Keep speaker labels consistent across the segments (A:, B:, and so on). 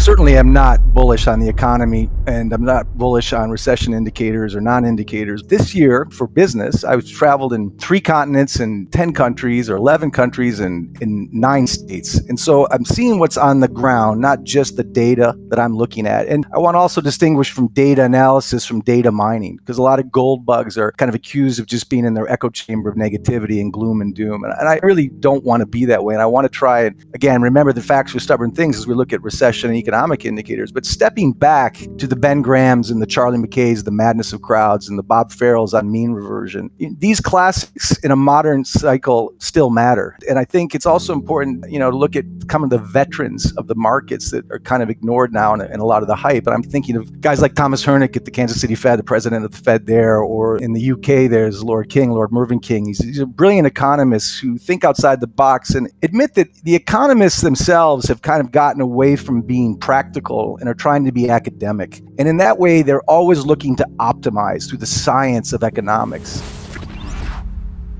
A: certainly am not bullish on the economy, and I'm not bullish on recession indicators or non-indicators. This year, for business, I've traveled in 3 continents and 10 countries or 11 countries and in 9 states. And so I'm seeing what's on the ground, not just the data that I'm looking at. And I want to also distinguish from data analysis from data mining, because a lot of gold bugs are kind of accused of just being in their echo chamber of negativity and gloom and doom. And I really don't want to be that way. And I want to try and, again, remember the facts are stubborn things as we look at recession and economic indicators. But stepping back to the Ben Grahams and the Charlie McKays, the madness of crowds, and the Bob Farrells on mean reversion, these classics in a modern cycle still matter. And I think it's also important, to look at kind of the veterans of the markets that are kind of ignored now in a lot of the hype. And I'm thinking of guys like Thomas Hernick at the Kansas City Fed, the president of the Fed there, or in the UK, there's Lord Mervyn King. These are brilliant economists who think outside the box and admit that the economists themselves have kind of gotten away from being practical and are trying to be academic. And in that way, they're always looking to optimize through the science of economics.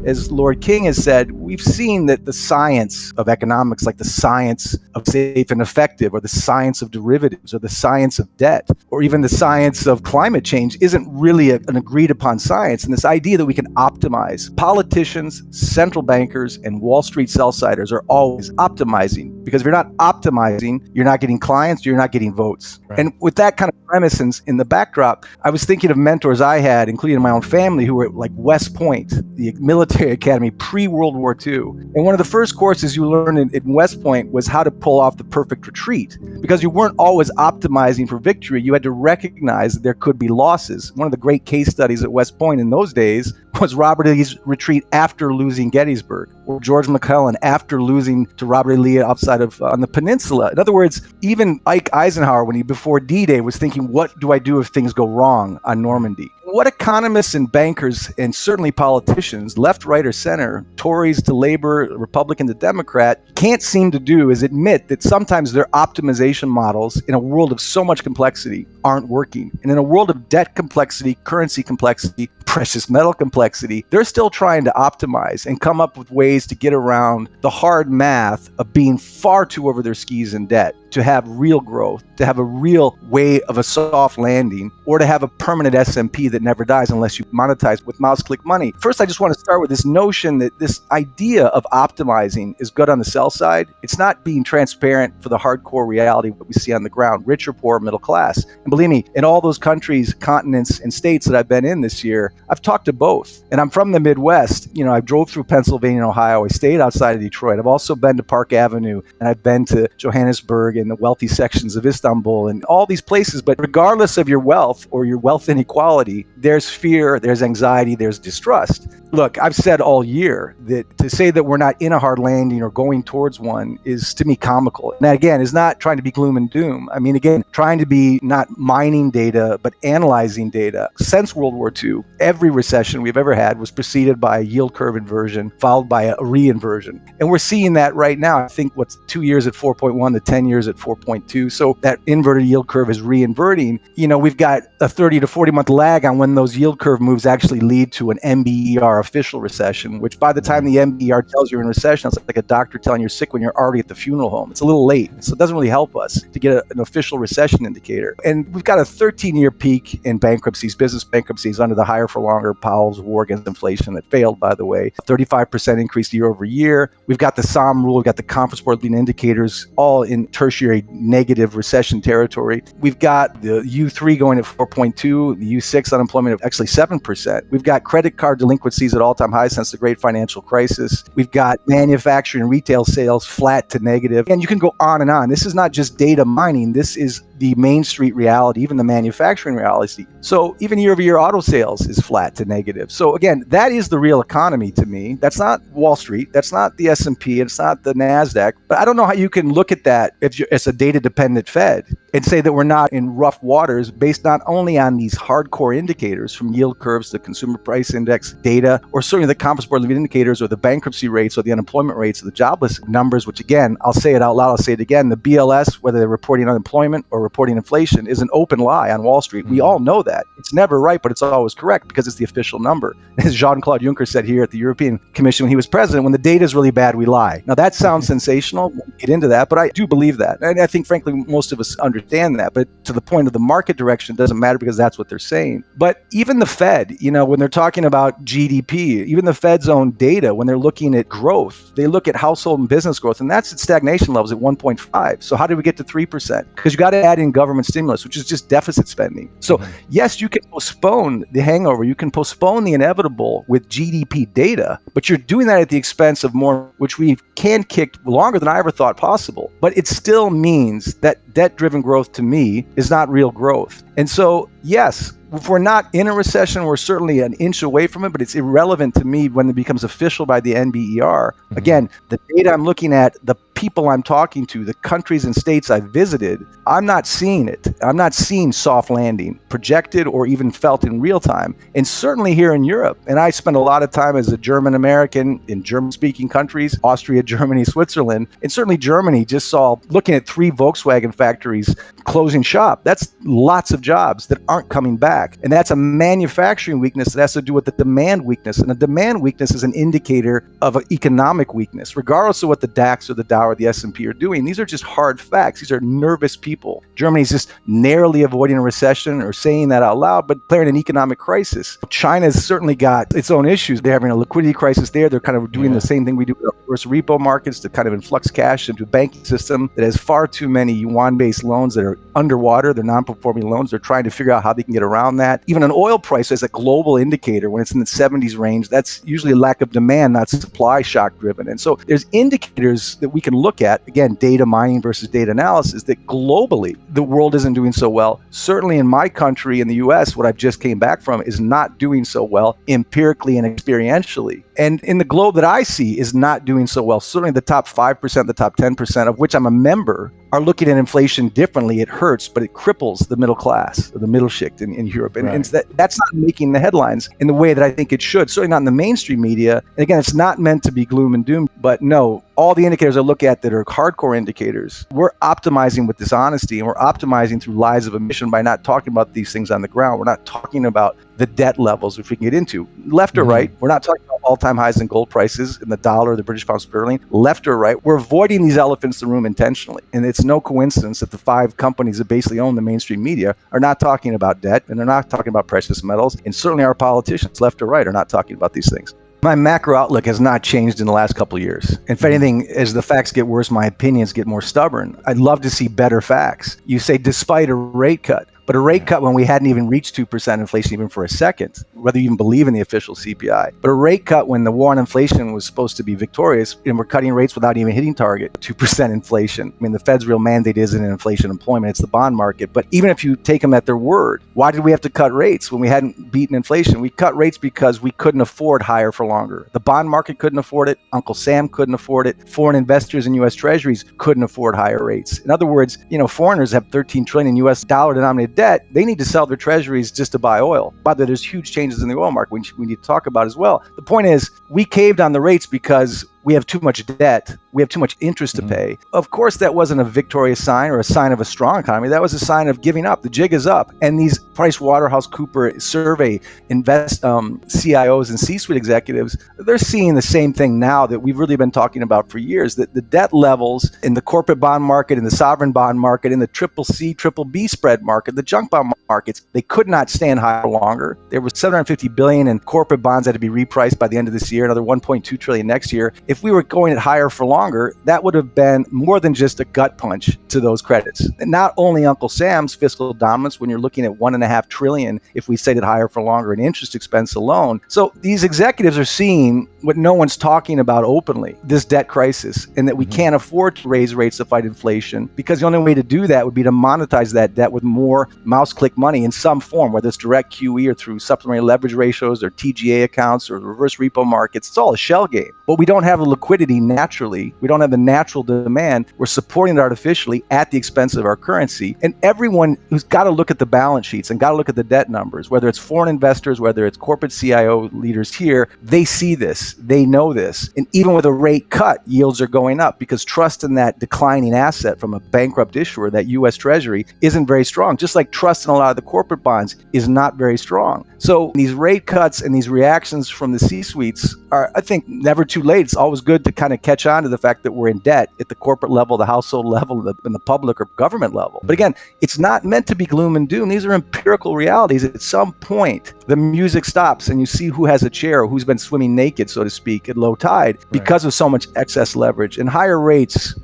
A: As Lord King has said, we've seen that the science of economics, like the science of safe and effective, or the science of derivatives, or the science of debt, or even the science of climate change, isn't really an agreed upon science. And this idea that we can optimize, politicians, central bankers, and Wall Street sell-siders are always optimizing, because if you're not optimizing, you're not getting clients, you're not getting votes. Right. And with that kind of premise in the backdrop, I was thinking of mentors I had, including in my own family, who were like West Point, the military academy pre-World War II. And one of the first courses you learned in West Point was how to pull off the perfect retreat, because you weren't always optimizing for victory. You had to recognize that there could be losses. One of the great case studies at West Point in those days was Robert E. Lee's retreat after losing Gettysburg, or George McClellan after losing to Robert E. Lee outside of on the peninsula. In other words, even Ike Eisenhower, when he before D-Day, was thinking, what do I do if things go wrong on Normandy? What economists and bankers, and certainly politicians, left, right, or center, Tories to Labor, Republican to Democrat, can't seem to do is admit that sometimes their optimization models in a world of so much complexity aren't working. And in a world of debt complexity, currency complexity, precious metal complexity, they're still trying to optimize and come up with ways to get around the hard math of being far too over their skis in debt, to have real growth, to have a real way of a soft landing, or to have a permanent S&P that never dies unless you monetize with mouse click money. First, I just want to start with this notion that this idea of optimizing is good on the sell side. It's not being transparent for the hardcore reality of what we see on the ground, rich or poor, middle class. And believe me, in all those countries, continents, and states that I've been in this year, I've talked to both. And I'm from the Midwest. I drove through Pennsylvania and Ohio. I stayed outside of Detroit. I've also been to Park Avenue, and I've been to Johannesburg and the wealthy sections of Istanbul and all these places. But regardless of your wealth or your wealth inequality, there's fear, there's anxiety, there's distrust. Look, I've said all year that to say that we're not in a hard landing or going towards one is, to me, comical. And that, again, is not trying to be gloom and doom. I mean, again, trying to be not mining data, but analyzing data. Since World War II, every recession we've ever had was preceded by a yield curve inversion, followed by a re-inversion. And we're seeing that right now. I think 2 years at 4.1, the 10 years at 4.2. So that inverted yield curve is re-inverting. We've got a 30 to 40 month lag on when those yield curve moves actually lead to an MBER official recession, which by the time the MBER tells you're in recession, it's like a doctor telling you're sick when you're already at the funeral home. It's a little late. So it doesn't really help us to get an official recession indicator. And we've got a 13-year peak in bankruptcies, business bankruptcies under the higher for longer Powell's war against inflation that failed, by the way. 35% increase year over year. We've got the SOM rule, we've got the conference board leading indicators, all in tertiary negative recession territory. We've got the U3 going at 4.2, the U6 unemployment of actually 7%. We've got credit card delinquencies at all-time highs since the great financial crisis. We've got manufacturing and retail sales flat to negative. And you can go on and on. This is not just data mining. This is the Main Street reality, even the manufacturing reality. So even year-over-year auto sales is flat to negative. So again, that is the real economy to me. That's not Wall Street. That's not the S&P. It's not the NASDAQ. But I don't know how you can look at that as a data-dependent Fed and say that we're not in rough waters based not only on these hardcore indicators from yield curves to consumer price index data, or certainly the conference board leading indicators or the bankruptcy rates or the unemployment rates or the jobless numbers, which again, I'll say it out loud, I'll say it again, the BLS, whether they're reporting unemployment or reporting inflation is an open lie on Wall Street. We all know that. It's never right, but it's always correct because it's the official number. As Jean-Claude Juncker said here at the European Commission when he was president, when the data is really bad, we lie. Now that sounds sensational. We'll get into that, but I do believe that. And I think, frankly, most of us understand that. But to the point of the market direction, it doesn't matter because that's what they're saying. But even the Fed, when they're talking about GDP, even the Fed's own data, when they're looking at growth, they look at household and business growth, and that's at stagnation levels at 1.5. So how did we get to 3%? Because you got to add in government stimulus, which is just deficit spending. So yes, you can postpone the hangover. You can postpone the inevitable with GDP data, but you're doing that at the expense of more, which we can kick longer than I ever thought possible. But it still means that debt-driven growth, to me, is not real growth. And so, yes, if we're not in a recession, we're certainly an inch away from it, but it's irrelevant to me when it becomes official by the NBER. Again, the data I'm looking at, the people I'm talking to, the countries and states I've visited, I'm not seeing it. I'm not seeing soft landing projected or even felt in real time. And certainly here in Europe, and I spent a lot of time as a German American in German-speaking countries, Austria, Germany, Switzerland, and certainly Germany just saw, looking at 3 Volkswagen factories closing shop. That's lots of jobs that aren't coming back. And that's a manufacturing weakness that has to do with the demand weakness. And a demand weakness is an indicator of an economic weakness, regardless of what the DAX or the Dow or the S&P are doing. These are just hard facts. These are nervous people. Germany's just narrowly avoiding a recession or saying that out loud, but declaring an economic crisis. China's certainly got its own issues. They're having a liquidity crisis there. They're kind of doing the same thing we do with our reverse repo markets to kind of influx cash into a banking system that has far too many yuan-based loans that are underwater. They're non-performing loans. They're trying to figure out how they can get around that. Even an oil price as a global indicator, when it's in the 70s range, that's usually a lack of demand, not supply shock driven. And so there's indicators that we can look at, again, data mining versus data analysis, that globally the world isn't doing so well. Certainly in my country, in the US, what I've just came back from is not doing so well empirically and experientially. And in the globe that I see is not doing so well. Certainly the top 5%, the top 10%, of which I'm a member, are looking at inflation differently. It hurts, but it cripples the middle class or the middle shift in Europe. And, and that's not making the headlines in the way that I think it should, certainly not in the mainstream media. And again, it's not meant to be gloom and doom, but no, all the indicators I look at that are hardcore indicators, we're optimizing with dishonesty, and we're optimizing through lies of omission by not talking about these things on the ground. We're not talking about the debt levels, which we can get into. Left or right, we're not talking about all-time highs in gold prices, in the dollar, the British pound sterling. Left or right, we're avoiding these elephants in the room intentionally. And it's no coincidence that the 5 companies that basically own the mainstream media are not talking about debt, and they're not talking about precious metals. And certainly our politicians, left or right, are not talking about these things. My macro outlook has not changed in the last couple of years. If anything, as the facts get worse, my opinions get more stubborn. I'd love to see better facts. You say despite a rate cut, but a rate cut when we hadn't even reached 2% inflation even for a second, whether you even believe in the official CPI. But a rate cut when the war on inflation was supposed to be victorious, and we're cutting rates without even hitting target, 2% inflation. I mean, the Fed's real mandate isn't inflation employment, it's the bond market. But even if you take them at their word, why did we have to cut rates when we hadn't beaten inflation? We cut rates because we couldn't afford higher for longer. The bond market couldn't afford it. Uncle Sam couldn't afford it. Foreign investors in U.S. Treasuries couldn't afford higher rates. In other words, foreigners have 13 trillion U.S. dollar denominated debt. They need to sell their treasuries just to buy oil. By the way, there's huge changes in the oil market we need to talk about as well. The point is, we caved on the rates because we have too much debt. We have too much interest to pay. Of course, that wasn't a victorious sign or a sign of a strong economy. That was a sign of giving up. The jig is up. And these PricewaterhouseCoopers survey CIOs and C-suite executives, they're seeing the same thing now that we've really been talking about for years, that the debt levels in the corporate bond market, in the sovereign bond market, in the triple C, triple B spread market, the junk bond markets, they could not stand higher longer. There was $750 billion in corporate bonds that had to be repriced by the end of this year, another $1.2 trillion next year. If we were going at higher for longer, that would have been more than just a gut punch to those credits. And not only Uncle Sam's fiscal dominance, when you're looking at $1.5 trillion, if we set it higher for longer in interest expense alone. So these executives are seeing what no one's talking about openly, this debt crisis, and that we can't afford to raise rates to fight inflation, because the only way to do that would be to monetize that debt with more mouse click money in some form, whether it's direct QE or through supplementary leverage ratios or TGA accounts or reverse repo markets. It's all a shell game. But we don't have the liquidity naturally artificially. We don't have the natural demand. We're supporting it artificially at the expense of our currency. And everyone who's got to look at the balance sheets and got to look at the debt numbers, whether it's foreign investors, whether it's corporate CIO leaders here, they see this, they know this. And even with a rate cut, yields are going up because trust in that declining asset from a bankrupt issuer, that US Treasury, isn't very strong. Just like trust in a lot of the corporate bonds is not very strong. So these rate cuts and these reactions from the C-suites are, I think, never too late. It's always good to kind of catch on to the fact that we're in debt at the corporate level, the household level, and the public or government level. But again, it's not meant to be gloom and doom. These are empirical realities. At some point, the music stops and you see who has a chair, who's been swimming naked, so to speak, at low tide because of so much excess leverage. And higher rates,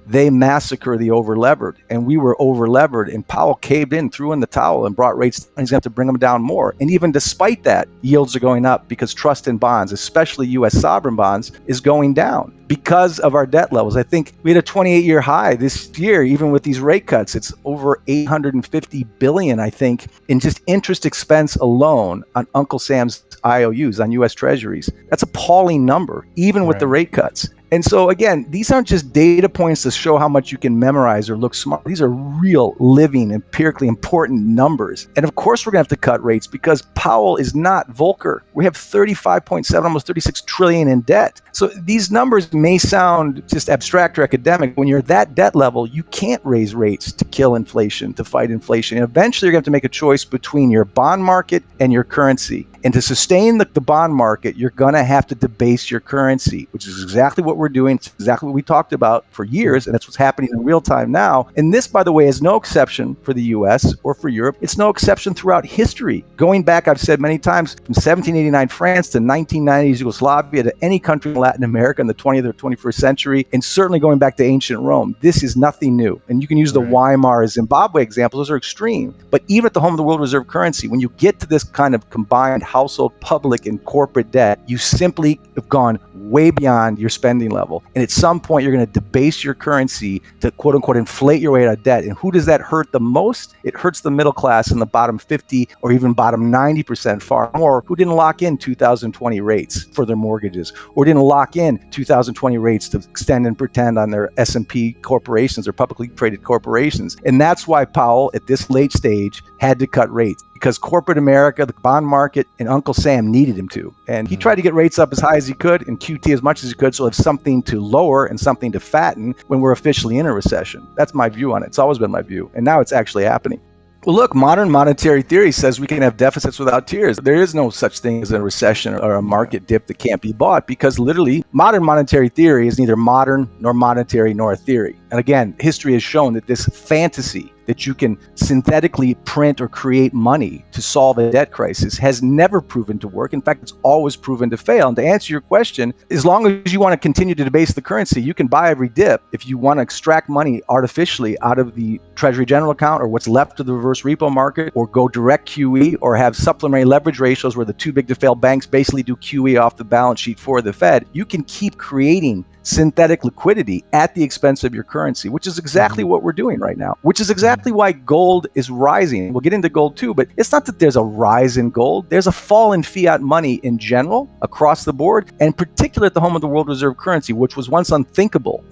A: they massacre the over-levered. And we were over-levered, and Powell caved in, threw in the towel, and brought rates down. He's going to have to bring them down more. And even despite that, yields are going up because trust in bonds, especially U.S. sovereign bonds, is going down because of our debt levels. I think we had a 28-year high this year, even with these rate cuts. It's over $850 billion, I think, in just interest expense alone on Uncle Sam's IOUs, on U.S. Treasuries. That's an appalling number, even with the rate cuts. And so again, these aren't just data points to show how much you can memorize or look smart. These are real, living, empirically important numbers. And of course, we're going to have to cut rates because Powell is not Volcker. We have 35.7, almost 36 trillion in debt. So these numbers may sound just abstract or academic. When you're at that debt level, you can't raise rates to kill inflation, to fight inflation. And eventually, you're going to have to make a choice between your bond market and your currency. And to sustain the bond market, you're going to have to debase your currency, which is exactly what we're doing. It's exactly what we talked about for years, and that's what's happening in real time now. And this, by the way, is no exception for the U.S. or for Europe. It's no exception throughout history. Going back, I've said many times, from 1789 France to 1990s Yugoslavia to any country in Latin America in the 20th or 21st century, and certainly going back to ancient Rome, this is nothing new. And you can use the Weimar Zimbabwe examples. Those are extreme. But even at the home of the world reserve currency, when you get to this kind of combined household, public, and corporate debt, you simply have gone way beyond your spending level. And at some point, you're going to debase your currency to quote unquote inflate your way out of debt. And who does that hurt the most? It hurts the middle class in the bottom 50 or even bottom 90% far more, who didn't lock in 2020 rates for their mortgages, or didn't lock in 2020 rates to extend and pretend on their S&P corporations or publicly traded corporations. And that's why Powell, at this late stage, had to cut rates. Because corporate America, the bond market, and Uncle Sam needed him to. And he tried to get rates up as high as he could and QT as much as he could so it's something to lower and something to fatten when we're officially in a recession. That's my view on it. It's always been my view. And now it's actually happening. Well, look, modern monetary theory says we can have deficits without tears. There is no such thing as a recession or a market dip that can't be bought because literally modern monetary theory is neither modern nor monetary nor a theory. And again, history has shown that this fantasy that you can synthetically print or create money to solve a debt crisis has never proven to work. In fact, it's always proven to fail. And to answer your question, as long as you want to continue to debase the currency, you can buy every dip. If you want to extract money artificially out of the Treasury General account or what's left of the reverse repo market, or go direct QE, or have supplementary leverage ratios where the too big to fail banks basically do QE off the balance sheet for the Fed, you can keep creating synthetic liquidity at the expense of your currency, which is exactly what we're doing right now, which is exactly why gold is rising. We'll get into gold too, but it's not that there's a rise in gold. There's a fall in fiat money in general across the board, and particularly at the home of the world reserve currency, which was once unthinkable,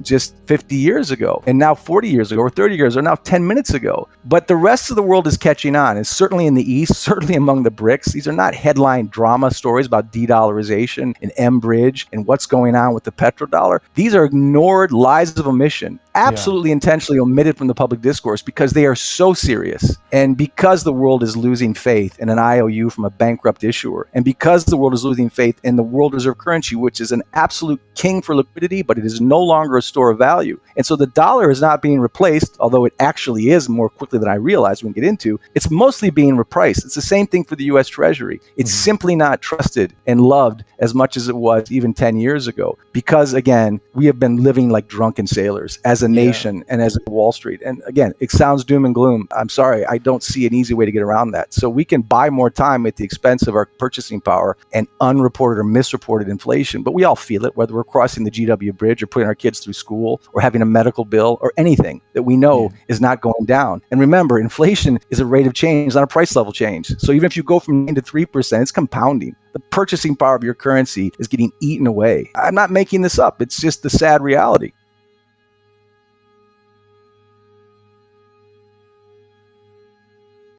A: just 50 years ago, and now 40 years ago, or 30 years, or now 10 minutes ago. But the rest of the world is catching on, and certainly in the East, certainly among the BRICS. These are not headline drama stories about de-dollarization and M-Bridge and what's going on with the petrodollar. These are ignored lies of omission, absolutely intentionally omitted from the public discourse because they are so serious. And because the world is losing faith in an IOU from a bankrupt issuer, and because the world is losing faith in the world reserve currency, which is an absolute king for liquidity, but it is no longer a store of value. And so the dollar is not being replaced, although it actually is more quickly than I realized we can get into. It's mostly being repriced. It's the same thing for the U.S. Treasury. It's simply not trusted and loved as much as it was even 10 years ago. Because again, we have been living like drunken sailors as a nation and as a Wall Street. And again, it sounds doom and gloom. I'm sorry, I don't see an easy way to get around that. So we can buy more time at the expense of our purchasing power and unreported or misreported inflation. But we all feel it, whether we're crossing the GW Bridge or putting our kids through school or having a medical bill or anything that we know is not going down. And remember, inflation is a rate of change, not a price level change. So even if you go from 9 to 3%, it's compounding. The purchasing power of your currency is getting eaten away. I'm not making this up. It's just the sad reality.